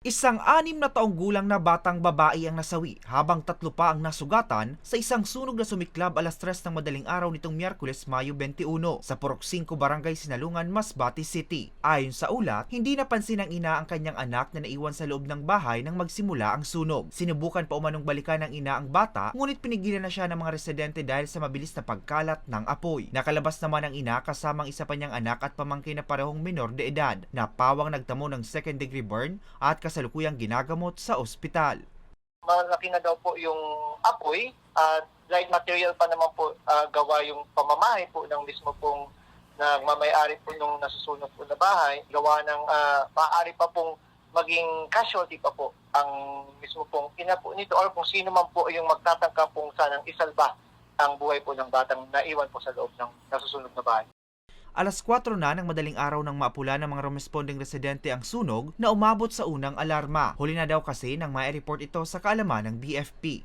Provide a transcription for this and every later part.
Isang 6 na taong gulang na batang babae ang nasawi habang 3 pa ang nasugatan sa isang sunog na sumiklab alas 3 ng madaling araw nitong Miyerkules, Mayo 21 sa Purok 5, Barangay Sinalungan, Masbate City. Ayon sa ulat, hindi napansin ng ina ang kanyang anak na naiwan sa loob ng bahay nang magsimula ang sunog. Sinubukan pa umanong balikan ng ina ang bata, ngunit pinigilan na siya ng mga residente dahil sa mabilis na pagkalat ng apoy. Nakalabas naman ang ina kasamang isa pa niyang anak at pamangkin na parehong menor de edad na pawang nagtamo ng second-degree burn at kasalukuyang ginagamot sa ospital. Malaki na daw po yung apoy at light material pa naman po gawa yung pamamahay po ng mismo pong nagmamayari po nung nasusunog po na bahay. Gawa ng maaari pa pong maging casualty pa po ang mismo pong ina po nito or kung sino man po yung magtatangka pong sanang isalba ang buhay po ng batang naiwan po sa loob ng nasusunog na bahay. Alas 4 na ng madaling araw nang maapula ng mga responding residente ang sunog na umabot sa unang alarma. Huli na daw kasi nang ma-report ito sa kaalaman ng BFP.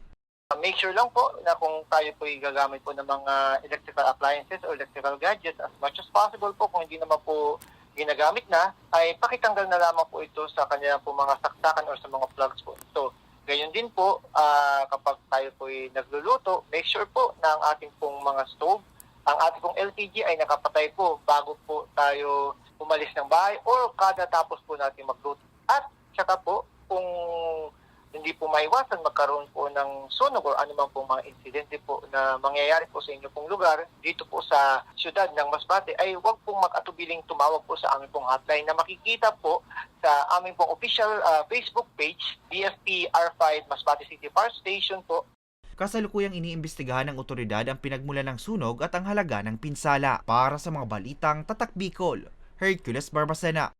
Make sure lang po na kung tayo po gagamit po ng mga electrical appliances or electrical gadgets as much as possible po, kung hindi naman po ginagamit na, ay pakitanggal na lamang po ito sa kanya po mga saksakan or sa mga plugs po. So, gayon din po, kapag tayo po nagluluto, make sure po na ang ating pong mga stove, ang ating pong LPG ay nakapatay po bago po tayo umalis ng bahay or kada tapos po natin magluto. At saka po, kung hindi po maiwasan magkaroon po ng sunog o anumang pong mga insidente po na mangyayari po sa inyo pong lugar, dito po sa siyudad ng Masbate, ay huwag pong mag-atubiling tumawag po sa aming pong hotline na makikita po sa aming pong official Facebook page, BFP R5 Masbate City Fire Station po. Kasalukuyang iniimbestigahan ng otoridad ang pinagmulan ng sunog at ang halaga ng pinsala. Para sa mga balitang Tatak Bicol, Hercules Barbacena.